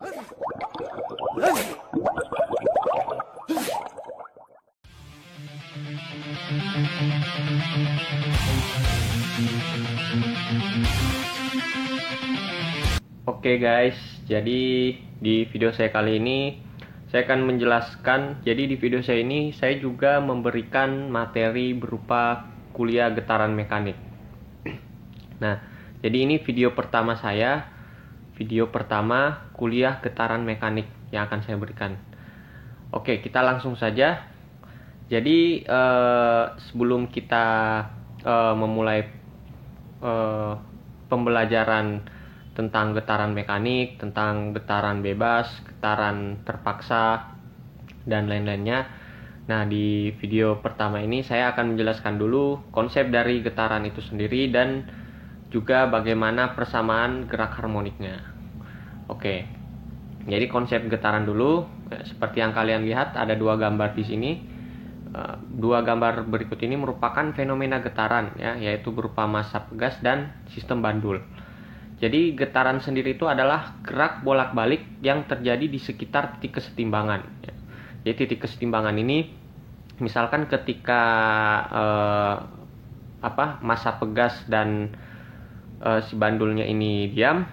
Oke guys, jadi di video saya kali ini saya akan menjelaskan. Jadi di video saya ini saya juga memberikan materi berupa kuliah getaran mekanik. Nah, jadi ini video pertama saya, video pertama kuliah getaran mekanik yang akan saya berikan. Oke, kita langsung saja. Jadi sebelum kita memulai pembelajaran tentang getaran mekanik, tentang getaran bebas, getaran terpaksa, dan lain-lainnya. Nah, di video pertama ini saya akan menjelaskan dulu konsep dari getaran itu sendiri dan juga bagaimana persamaan gerak harmoniknya. Oke, jadi konsep getaran dulu, seperti yang kalian lihat ada dua gambar di sini. Dua gambar berikut ini merupakan fenomena getaran, ya, yaitu berupa massa pegas dan sistem bandul. Jadi getaran sendiri itu adalah gerak bolak-balik yang terjadi di sekitar titik kesetimbangan. Jadi titik kesetimbangan ini, misalkan ketika massa pegas dan si bandulnya ini diam,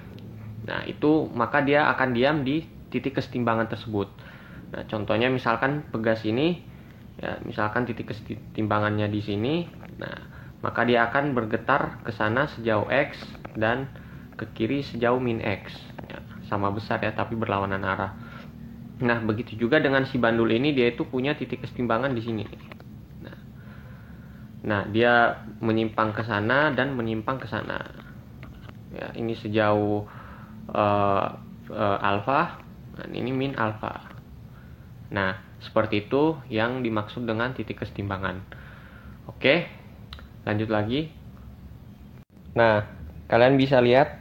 nah itu maka dia akan diam di titik kesetimbangan tersebut. Nah, contohnya misalkan pegas ini, ya, misalkan titik kesetimbangannya di sini, nah maka dia akan bergetar ke sana sejauh x dan ke kiri sejauh min x, ya, sama besar ya, tapi berlawanan arah. Nah, begitu juga dengan si bandul ini, dia itu punya titik kesetimbangan di sini. Nah, dia menyimpang ke sana dan menyimpang ke sana. Ya, ini sejauh alfa, dan ini min alfa. Nah, seperti itu yang dimaksud dengan titik kesetimbangan. Oke, lanjut lagi. Nah, kalian bisa lihat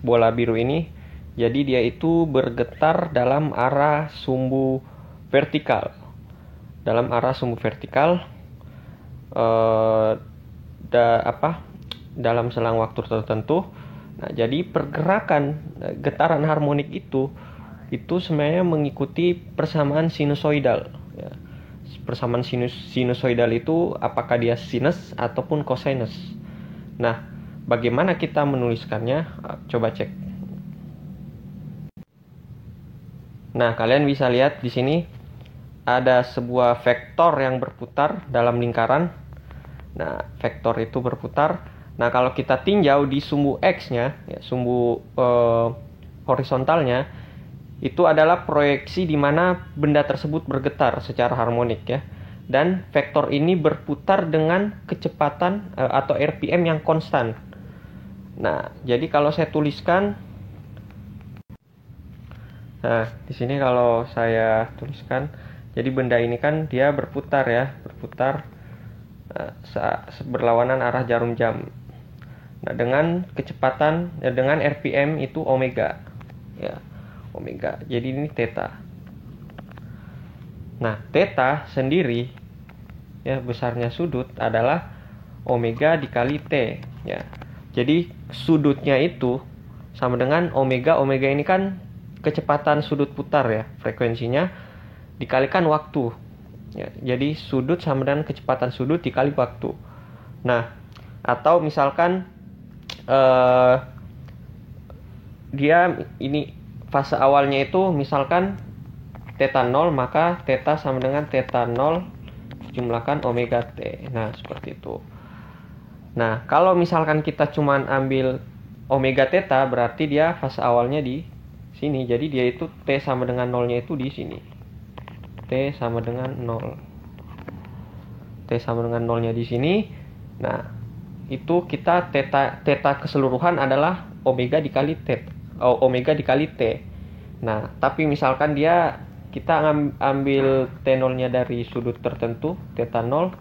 bola biru ini, jadi dia itu bergetar dalam arah sumbu vertikal. Dalam arah sumbu vertikal, dalam selang waktu tertentu. Nah, jadi pergerakan getaran harmonik itu sebenarnya mengikuti persamaan sinusoidal. Ya. Persamaan sinusoidal itu apakah dia sinus ataupun kosinus. Nah, bagaimana kita menuliskannya? Coba cek. Nah, kalian bisa lihat di sini ada sebuah vektor yang berputar dalam lingkaran. Nah, vektor itu berputar. Nah, kalau kita tinjau di sumbu X-nya, ya, sumbu horizontalnya, itu adalah proyeksi di mana benda tersebut bergetar secara harmonik, ya. Dan vektor ini berputar dengan kecepatan atau RPM yang konstan. Nah, jadi kalau saya tuliskan, nah di sini kalau saya tuliskan, jadi benda ini kan dia berputar, ya, berputar berlawanan arah jarum jam. Nah, dengan kecepatan, dengan RPM itu omega, ya, omega. Jadi ini theta. Nah, theta sendiri, ya, besarnya sudut adalah omega dikali t, ya. Jadi sudutnya itu sama dengan omega. Omega ini kan kecepatan sudut putar, ya, frekuensinya dikalikan waktu, ya. Jadi sudut sama dengan kecepatan sudut dikali waktu. Nah, atau misalkan dia ini fase awalnya itu misalkan theta 0, maka theta sama dengan theta 0 jumlahkan omega t. Nah, seperti itu. Nah, kalau misalkan kita cuman ambil omega theta, berarti dia fase awalnya di sini. Jadi dia itu T sama dengan 0-nya itu di sini. T sama dengan 0. T sama dengan 0-nya di sini. Nah, itu kita theta keseluruhan adalah omega dikali T. Omega dikali T. Nah, tapi misalkan kita ambil T0-nya dari sudut tertentu, theta 0,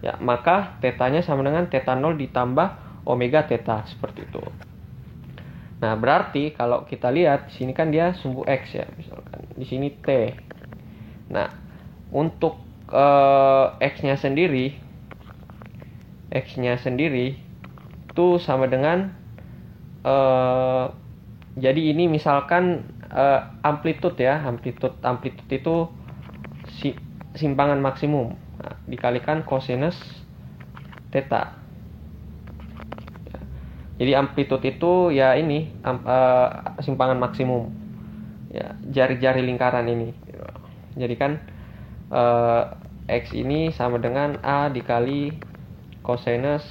ya, maka tetanya sama dengan theta 0 ditambah omega theta, seperti itu. Nah, berarti kalau kita lihat di sini kan dia sumbu X, ya, misalkan di sini T. Nah, untuk X-nya sendiri itu sama dengan Jadi ini misalkan amplitude ya, amplitude itu simpangan maksimum. Nah, dikalikan kosinus theta. Jadi amplitude itu ya ini simpangan maksimum. Ya, jari-jari lingkaran ini. Jadi kan X ini sama dengan A dikali kosinus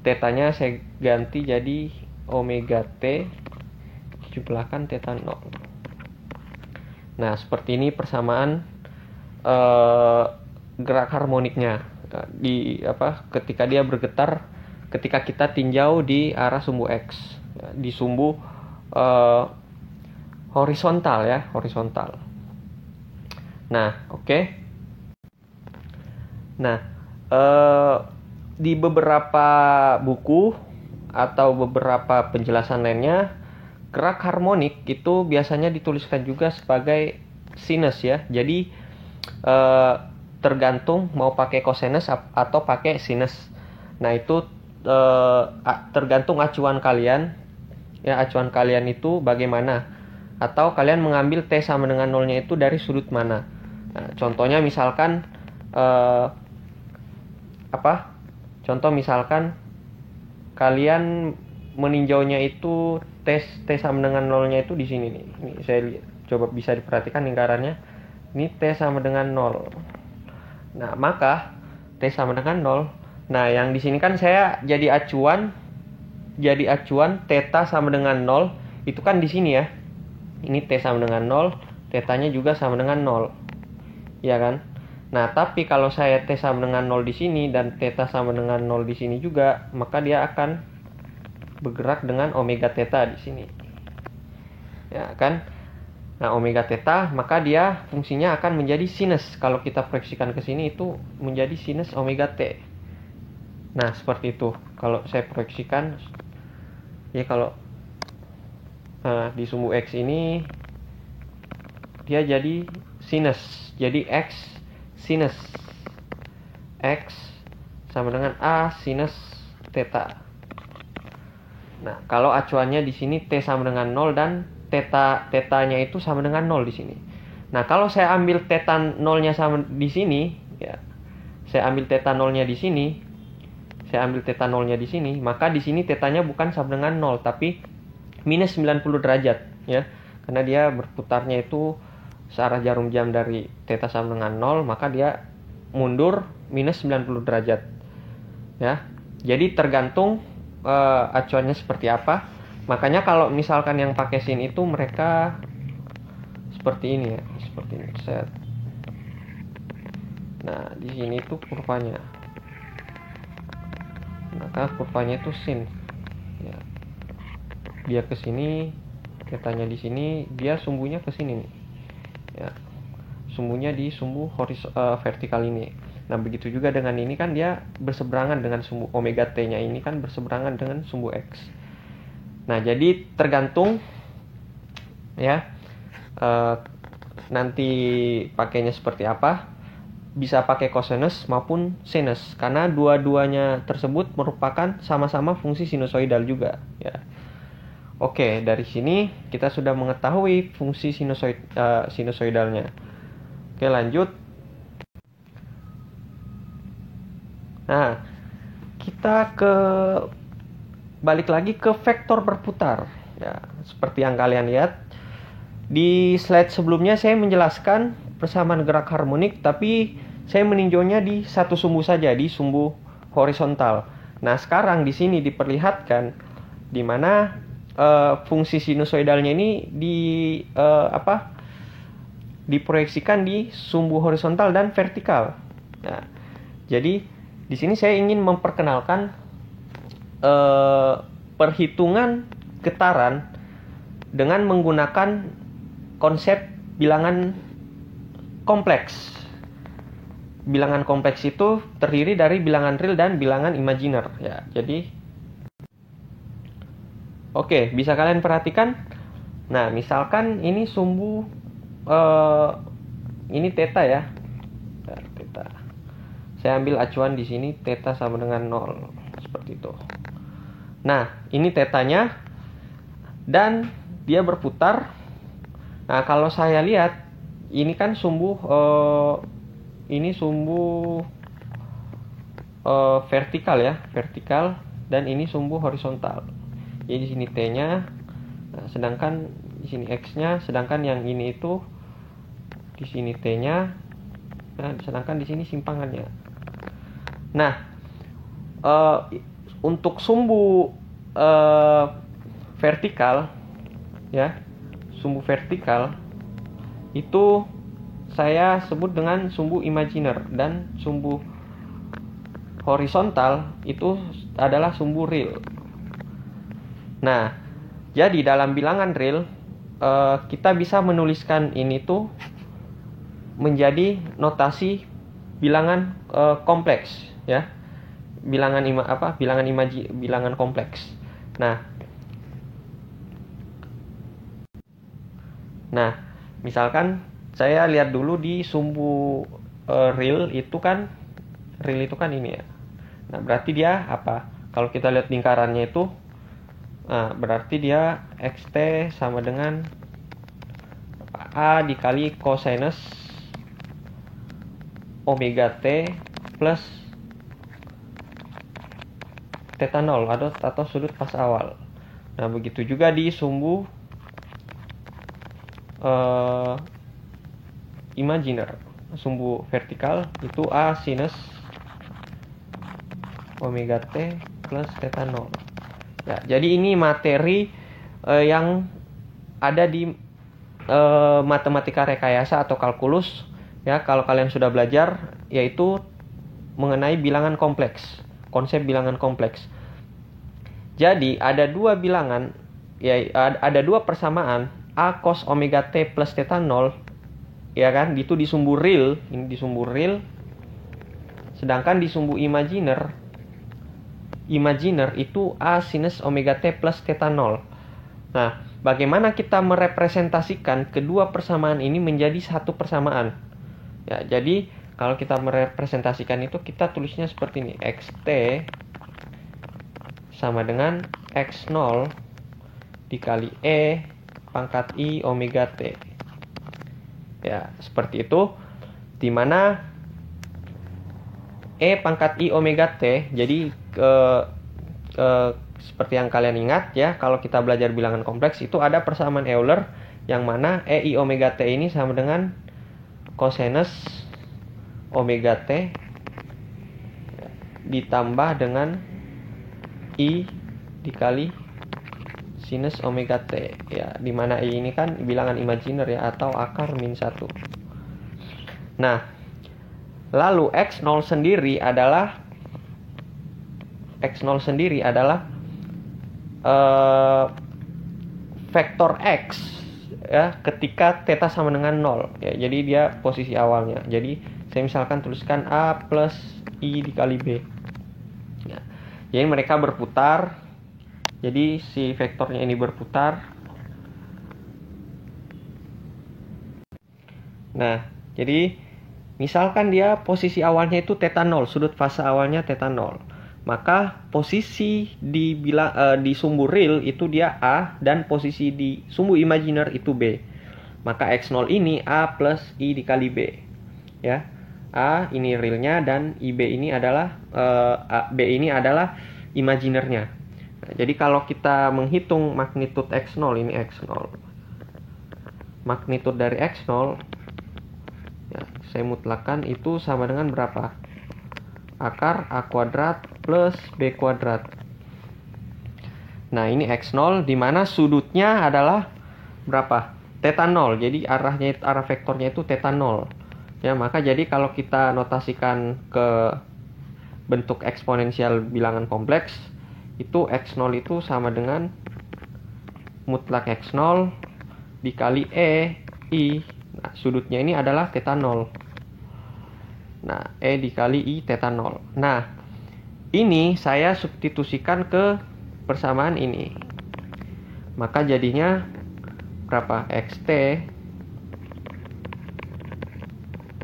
tetanya saya ganti jadi omega T jumlahkan theta 0. Nah, seperti ini persamaan gerak harmoniknya ketika dia bergetar ketika kita tinjau di arah sumbu X, di sumbu horizontal ya, horizontal. Nah, oke. Nah, di beberapa buku atau beberapa penjelasan lainnya, gerak harmonik itu biasanya dituliskan juga sebagai sinus ya. Jadi tergantung mau pakai kosinus atau pakai sinus. Nah, itu tergantung acuan kalian. Ya, acuan kalian itu bagaimana? Atau kalian mengambil T sama dengan 0-nya itu dari sudut mana? Nah, contohnya misalkan Contoh misalkan kalian meninjaunya itu T sama dengan 0-nya itu di sini nih. Ini saya coba bisa diperhatikan lingkarannya. Ini T sama dengan 0. Nah, maka T sama dengan 0. Nah, yang di sini kan saya jadi acuan theta sama dengan 0 itu kan di sini ya. Ini T sama dengan 0, tetanya juga sama dengan 0. Ya kan? Nah, tapi kalau saya T sama dengan 0 di sini dan theta sama dengan 0 di sini juga, maka dia akan bergerak dengan omega theta di sini. Ya kan? Nah, omega theta, maka dia fungsinya akan menjadi sinus. Kalau kita proyeksikan ke sini itu menjadi sinus omega T. Nah, seperti itu. Kalau saya proyeksikan, ya kalau di sumbu X ini dia jadi sinus. Jadi X sinus X sama dengan A sinus theta. Nah, kalau acuannya di sini T sama dengan 0 dan tetanya itu sama dengan 0 di sini. Nah, kalau saya ambil theta 0-nya sama di sini, ya. Saya ambil theta 0-nya di sini. Maka di sini tetanya bukan sama dengan 0 tapi minus 90 derajat ya. Karena dia berputarnya itu searah jarum jam dari theta sama dengan 0, maka dia mundur minus 90 derajat. Ya. Jadi tergantung acuannya seperti apa. Makanya kalau misalkan yang pakai sin itu mereka seperti ini ya, seperti ini. Set. Nah, di sini itu kurvanya. Maka kurvanya itu sin. Ya. Dia ke sini, tetanya di sini, dia sumbunya ke sini nih. Ya. Sumbunya di sumbu vertikal ini. Nah, begitu juga dengan ini kan dia berseberangan dengan sumbu omega T-nya ini kan berseberangan dengan sumbu X. Nah, jadi tergantung ya nanti pakainya seperti apa. Bisa pakai kosinus maupun sinus karena dua-duanya tersebut merupakan sama-sama fungsi sinusoidal juga ya. Oke, dari sini kita sudah mengetahui fungsi sinusoidalnya. Oke, lanjut. Nah, kita balik lagi ke vektor berputar. Ya, seperti yang kalian lihat di slide sebelumnya saya menjelaskan persamaan gerak harmonik, tapi saya meninjaunya di satu sumbu saja, di sumbu horizontal. Nah, sekarang di sini diperlihatkan di mana fungsi sinusoidalnya ini diproyeksikan di sumbu horizontal dan vertikal. Nah, jadi di sini saya ingin memperkenalkan perhitungan getaran dengan menggunakan konsep bilangan kompleks. Bilangan kompleks itu terdiri dari bilangan real dan bilangan imajiner ya. Jadi oke, bisa kalian perhatikan. Nah, misalkan ini sumbu ini theta ya. Theta. Saya ambil acuan di sini theta sama dengan 0 seperti itu. Nah, ini tetanya dan dia berputar. Nah, kalau saya lihat ini kan sumbu vertikal ya, vertikal, dan ini sumbu horizontal. Jadi di sini T-nya, nah, sedangkan di sini X-nya, sedangkan yang ini itu di sini T-nya, nah, sedangkan di sini simpangannya. Nah, untuk sumbu vertikal ya, sumbu vertikal itu saya sebut dengan sumbu imajiner, dan sumbu horizontal itu adalah sumbu real. Nah, jadi dalam bilangan real kita bisa menuliskan ini tuh menjadi notasi bilangan kompleks ya. Bilangan bilangan kompleks. Nah, misalkan saya lihat dulu di sumbu real itu kan ini ya. Nah, berarti dia apa? Kalau kita lihat lingkarannya itu, berarti dia xt sama dengan A dikali cosinus omega t plus theta 0 atau sudut pas awal. Nah, begitu juga di sumbu imajiner, sumbu vertikal itu A sinus omega t plus theta 0. Ya, jadi ini materi yang ada di matematika rekayasa atau kalkulus ya, kalau kalian sudah belajar, yaitu mengenai bilangan kompleks, konsep bilangan kompleks. Jadi ada dua bilangan ya, ada dua persamaan A cos omega t plus theta 0 ya kan, itu di sumbu real, ini di sumbu real. Sedangkan di sumbu imajiner itu A sinus omega t plus theta 0. Nah, bagaimana kita merepresentasikan kedua persamaan ini menjadi satu persamaan? Ya, jadi kalau kita merepresentasikan itu, kita tulisnya seperti ini. Xt sama dengan X0 dikali E pangkat I omega T. Ya, seperti itu. Dimana E pangkat I omega T, jadi seperti yang kalian ingat ya, kalau kita belajar bilangan kompleks itu ada persamaan Euler, yang mana EI omega T ini sama dengan cosinus omega T ditambah dengan I dikali sinus omega T ya, dimana I ini kan bilangan imajiner ya, atau akar min 1. Nah, lalu X0 sendiri adalah vektor X ya, ketika theta sama dengan 0 ya, jadi dia posisi awalnya. Jadi saya misalkan tuliskan A plus I dikali B ya. Jadi mereka berputar, jadi si vektornya ini berputar. Nah, jadi misalkan dia posisi awalnya itu theta 0, sudut fase awalnya theta 0, maka posisi di sumbu real itu dia A, dan posisi di sumbu imajiner itu B. Maka X0 ini A plus I dikali B ya. A ini realnya, dan IB ini adalah B ini adalah imajinernya. Nah, jadi kalau kita menghitung magnitud X0, ini X0, magnitud dari X0 ya, saya mutlakkan itu sama dengan berapa? Akar A kuadrat plus B kuadrat. Nah, ini X0, dimana sudutnya adalah berapa? Theta 0. Jadi arah vektornya itu theta 0 ya. Maka jadi kalau kita notasikan ke bentuk eksponensial bilangan kompleks, itu X0 itu sama dengan mutlak X0 dikali E I. Nah, sudutnya ini adalah theta 0. Nah, E dikali I theta 0. Nah, ini saya substitusikan ke persamaan ini. Maka jadinya berapa? Xt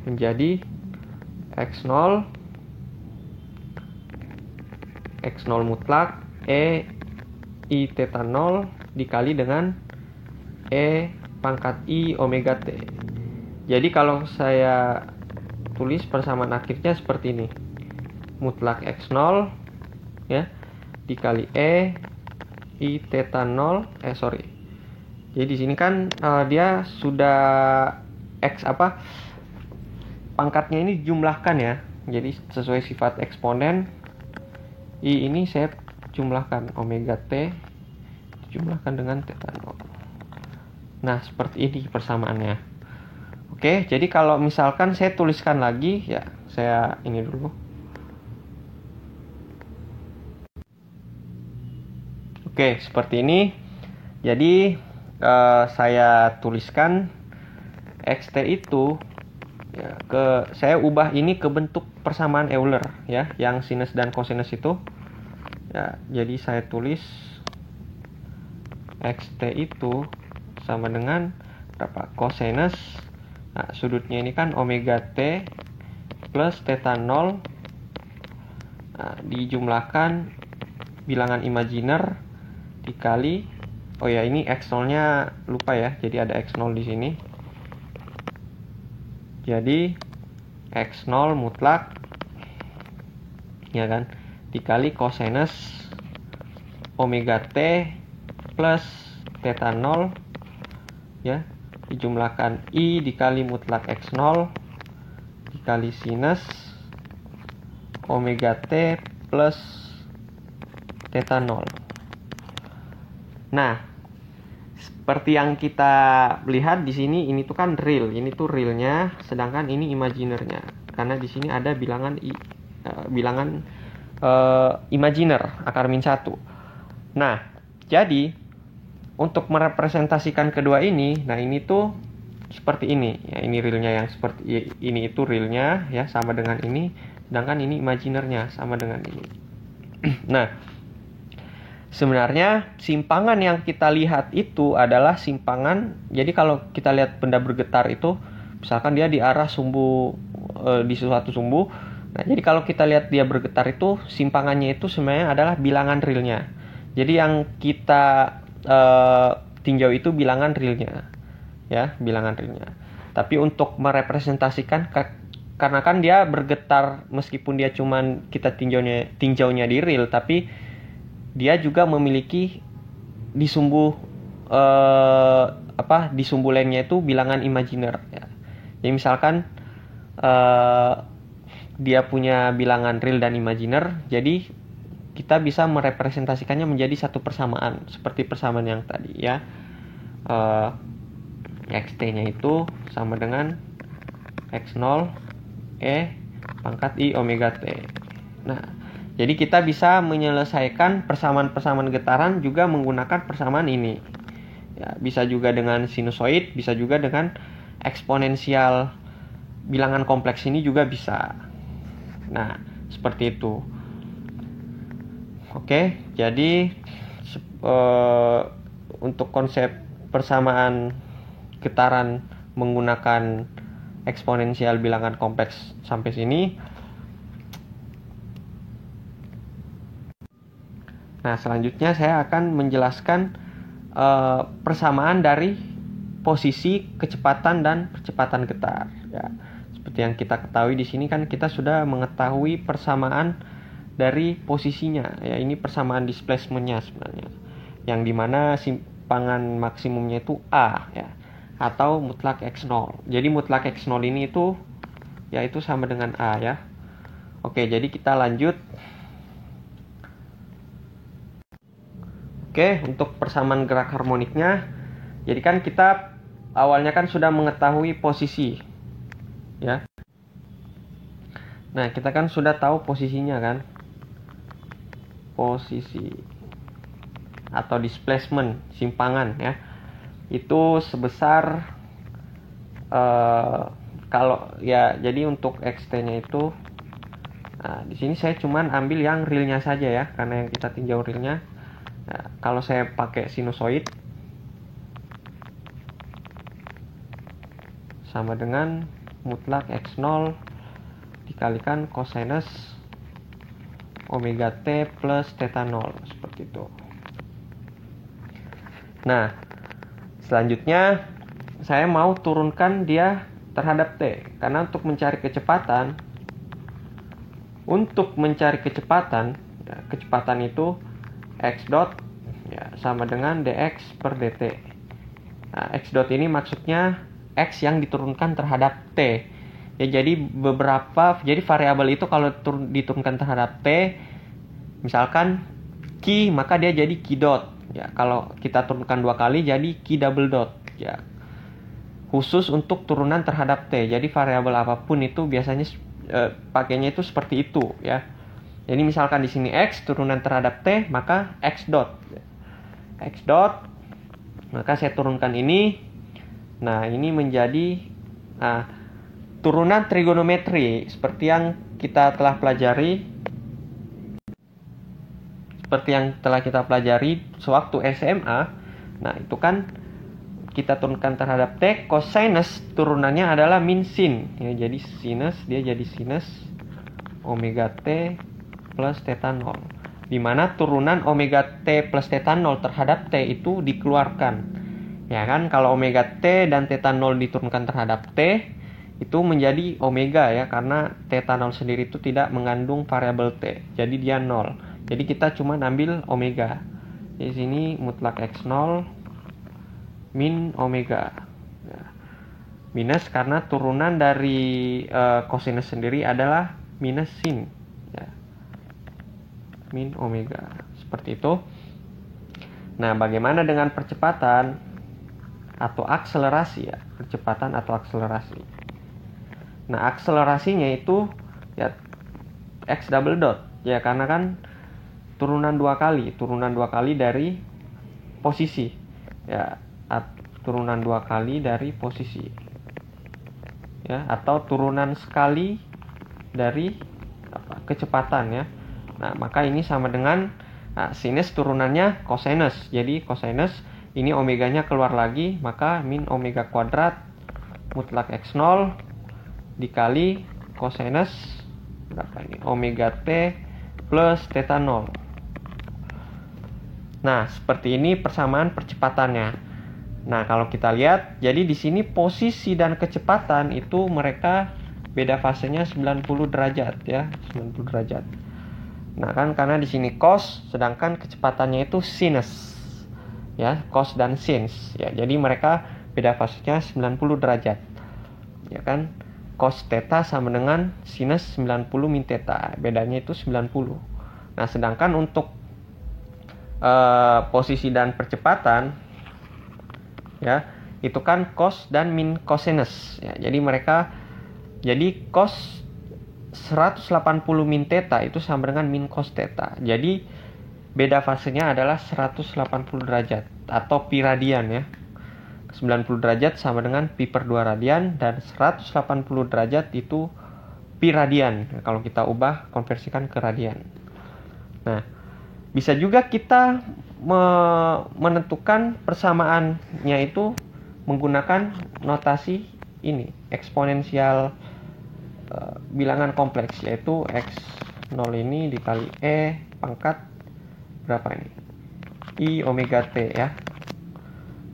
menjadi X0 mutlak E I theta 0 dikali dengan E pangkat I omega T. Jadi kalau saya tulis persamaan akhirnya seperti ini. Mutlak X0 ya dikali E I theta 0 Jadi di sini kan dia sudah X pangkatnya ini jumlahkan ya. Jadi sesuai sifat eksponen I ini saya jumlahkan omega T jumlahkan dengan theta 0. Nah, seperti ini persamaannya. Oke, jadi kalau misalkan saya tuliskan lagi ya, saya ini dulu. Oke, seperti ini. Jadi saya tuliskan xt itu ya, saya ubah ini ke bentuk persamaan Euler ya, yang sinus dan kosinus itu. Ya, jadi saya tulis xt itu sama dengan berapa? Kosinus. Nah, sudutnya ini kan omega T plus theta 0. Nah, dijumlahkan bilangan imajiner dikali ini X0-nya lupa ya. Jadi ada X0 di sini. Jadi X0 mutlak ya kan dikali kosinus omega T plus theta 0 ya dijumlahkan I dikali mutlak X0 dikali sinus omega T plus theta 0. Nah, seperti yang kita lihat di sini, ini tuh kan real, ini tuh realnya, sedangkan ini imaginernya. Karena di sini ada bilangan imajiner akar min 1. Nah, jadi untuk merepresentasikan kedua ini, nah ini tuh seperti ini. Ya, ini realnya yang seperti ini itu realnya ya sama dengan ini, sedangkan ini imaginernya sama dengan ini. Nah, sebenarnya simpangan yang kita lihat itu adalah simpangan. Jadi kalau kita lihat benda bergetar itu, misalkan dia di arah sumbu di suatu sumbu. Nah, jadi kalau kita lihat dia bergetar itu, simpangannya itu sebenarnya adalah bilangan realnya. Jadi yang kita tinjau itu bilangan realnya, ya bilangan realnya. Tapi untuk merepresentasikan, karena kan dia bergetar meskipun dia cuman kita tinjaunya di real, tapi dia juga memiliki di sumbu di sumbu lainnya itu bilangan imajiner ya. Jadi misalkan dia punya bilangan real dan imajiner, jadi kita bisa merepresentasikannya menjadi satu persamaan seperti persamaan yang tadi ya. Xt-nya itu sama dengan X0 E pangkat I omega T. Nah, jadi kita bisa menyelesaikan persamaan-persamaan getaran juga menggunakan persamaan ini. Ya, bisa juga dengan sinusoid, bisa juga dengan eksponensial bilangan kompleks ini juga bisa. Nah, seperti itu. Oke, jadi untuk konsep persamaan getaran menggunakan eksponensial bilangan kompleks sampai sini. Nah, selanjutnya saya akan menjelaskan persamaan dari posisi kecepatan dan percepatan getar. Ya, seperti yang kita ketahui di sini kan kita sudah mengetahui persamaan dari posisinya. Ya, ini persamaan displacement-nya sebenarnya. Yang dimana simpangan maksimumnya itu A, ya, atau mutlak X0. Jadi mutlak X0 ini itu yaitu sama dengan A ya. Oke, jadi kita lanjut. Oke, untuk persamaan gerak harmoniknya, jadi kan kita awalnya kan sudah mengetahui posisi, ya. Nah, kita kan sudah tahu posisinya kan, posisi atau displacement simpangan ya, itu sebesar kalau ya, jadi untuk xt-nya itu, nah di sini saya cuman ambil yang realnya saja ya, karena yang kita tinjau realnya. Nah, kalau saya pakai sinusoid sama dengan mutlak X0 dikalikan kosinus omega T plus theta 0 seperti itu. Nah, selanjutnya saya mau turunkan dia terhadap T. Karena untuk mencari kecepatan, ya, kecepatan itu x dot ya, sama dengan dx per dt. Nah, x dot ini maksudnya x yang diturunkan terhadap T. Ya, jadi variabel itu kalau diturunkan terhadap T, misalkan Q, maka dia jadi Q dot. Ya, kalau kita turunkan 2 kali jadi Q double dot. Ya, khusus untuk turunan terhadap T. Jadi variabel apapun itu biasanya pakainya itu seperti itu, ya. Jadi misalkan di sini X turunan terhadap T, maka X dot. X dot, maka saya turunkan ini. Nah, ini menjadi turunan trigonometri seperti yang kita telah pelajari sewaktu SMA. Nah, itu kan kita turunkan terhadap T, cosinus turunannya adalah min sin. Ya, jadi sinus, dia jadi sinus omega T plus theta 0. Di mana turunan omega T plus theta 0 terhadap T itu dikeluarkan. Ya kan, kalau omega T dan theta 0 diturunkan terhadap T, itu menjadi omega ya, karena theta 0 sendiri itu tidak mengandung variabel T. Jadi dia 0. Jadi kita cuma ambil omega. Di sini mutlak x0 min omega. Ya. Minus karena turunan dari cosinus sendiri adalah minus sin. Ya. Min omega. Seperti itu. Nah, bagaimana dengan percepatan atau akselerasi ya? Percepatan atau akselerasi. Nah, akselerasinya itu ya x double dot. Ya, karena kan turunan dua kali dari posisi. Ya, turunan 2 kali dari posisi. Ya, atau turunan sekali dari kecepatan ya. Nah, maka ini sama dengan sinus turunannya cosinus. Jadi cosinus ini omeganya keluar lagi, maka min omega kuadrat mutlak x0 dikali cosinus berapa ini? Omega T plus theta 0. Nah, seperti ini persamaan percepatannya. Nah, kalau kita lihat, jadi di sini posisi dan kecepatan itu mereka beda fasenya 90 derajat ya, 90 derajat. Nah, kan karena di sini cos, sedangkan kecepatannya itu sinus. Ya, cos dan sins. Ya, jadi mereka beda fasenya 90 derajat. Ya kan? Cos theta sama dengan sinus 90 min theta. Bedanya itu 90. Nah, sedangkan untuk posisi dan percepatan ya, itu kan cos dan min cosinus ya. Jadi cos 180 min theta itu sama dengan min cos theta. Jadi beda fasenya adalah 180 derajat atau pi radian ya. 90 derajat sama dengan pi per 2 radian, dan 180 derajat itu pi radian. Nah, kalau kita ubah konversikan ke radian. Nah, bisa juga kita menentukan persamaannya itu menggunakan notasi ini, eksponensial bilangan kompleks, yaitu x0 ini dikali E pangkat berapa ini? I omega T ya.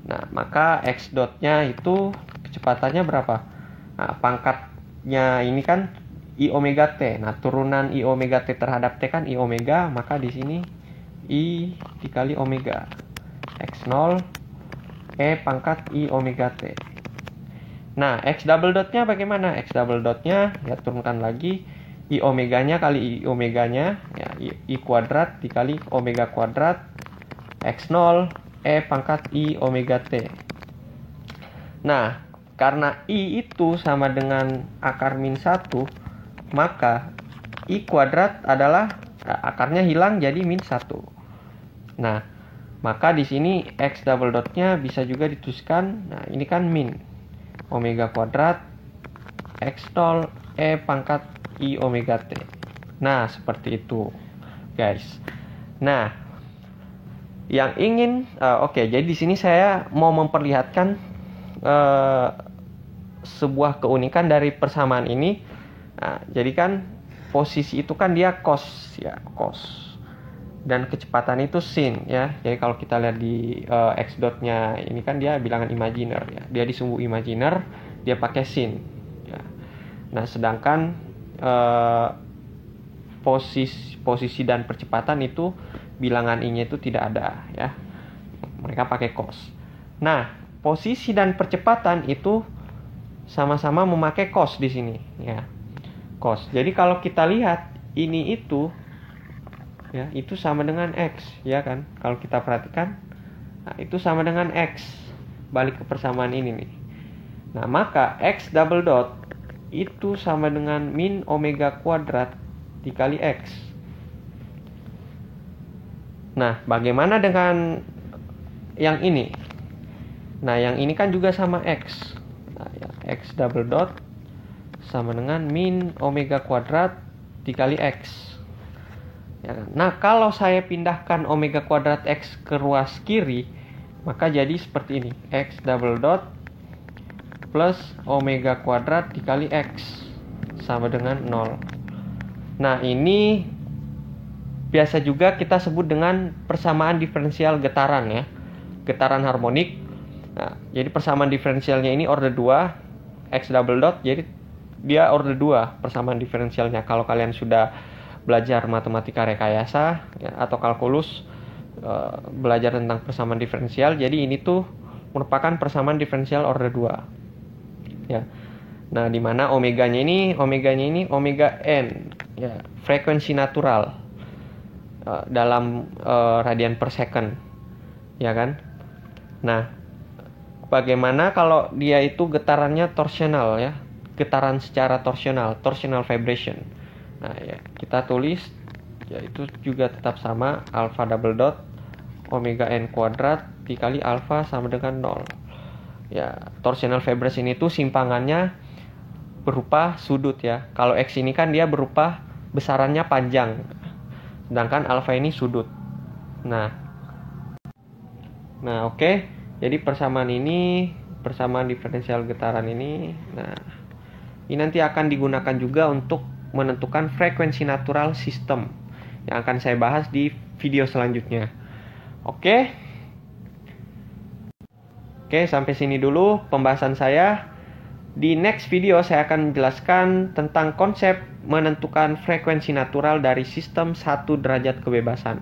Nah, maka x dotnya itu kecepatannya berapa? Nah, pangkatnya ini kan I omega T. Nah, turunan I omega T terhadap T kan I omega, maka di sini I dikali omega x0 E pangkat I omega T. Nah, x double dotnya bagaimana? X double dotnya ya turunkan lagi I omeganya kali I omeganya ya, I kuadrat dikali omega kuadrat x0 E pangkat I omega T. Nah, karena I itu sama dengan akar min 1, maka I kuadrat adalah akarnya hilang jadi min 1. Nah, maka di sini x double dotnya bisa juga dituliskan. Nah, ini kan min omega kuadrat x0 E pangkat I omega T. Nah, seperti itu, guys. Nah, yang ingin jadi di sini saya mau memperlihatkan sebuah keunikan dari persamaan ini. Nah, jadi kan posisi itu kan dia cos ya, cos. dan kecepatan itu sin ya. Jadi kalau kita lihat di x dotnya ini kan dia bilangan imajiner ya. Dia di sumbu imajiner, dia pakai sin ya. Nah, sedangkan posisi dan percepatan itu bilangan i-nya itu tidak ada ya. Mereka pakai cos. Nah, posisi dan percepatan itu sama-sama memakai cos di sini ya. Cos. Jadi kalau kita lihat ini itu ya, itu sama dengan x ya kan. Kalau kita perhatikan, nah, itu sama dengan x. Balik ke persamaan ini nih. Nah, maka x double dot itu sama dengan min omega kuadrat dikali x. Nah, bagaimana dengan yang ini? Nah, yang ini kan juga sama x. Nah, ya, x double dot sama dengan min omega kuadrat dikali x. Ya, nah, kalau saya pindahkan omega kuadrat x ke ruas kiri, maka jadi seperti ini. X double dot plus omega kuadrat dikali x sama dengan 0. Nah, ini biasa juga kita sebut dengan persamaan diferensial getaran ya. Getaran harmonik. Nah, jadi persamaan diferensialnya ini order 2, x double dot, jadi dia order 2 persamaan diferensialnya. Kalau kalian sudah belajar matematika rekayasa ya, atau kalkulus, belajar tentang persamaan diferensial, jadi ini tuh merupakan persamaan diferensial order 2 ya. Nah, di mana omeganya ini omega n ya, frekuensi natural dalam radian per second ya kan. Nah, bagaimana kalau dia itu getarannya torsional ya, getaran secara torsional vibration. Nah ya, kita tulis yaitu juga tetap sama, alpha double dot omega n kuadrat dikali alpha sama dengan 0 ya. Torsional vibration itu simpangannya berupa sudut ya. Kalau x ini kan dia berupa besarannya panjang, sedangkan alpha ini sudut. Nah oke. Jadi persamaan diferensial getaran ini, nah ini nanti akan digunakan juga untuk menentukan frekuensi natural sistem yang akan saya bahas di video selanjutnya. Oke, sampai sini dulu pembahasan saya. Di next video saya akan menjelaskan tentang konsep menentukan frekuensi natural dari sistem 1 derajat kebebasan.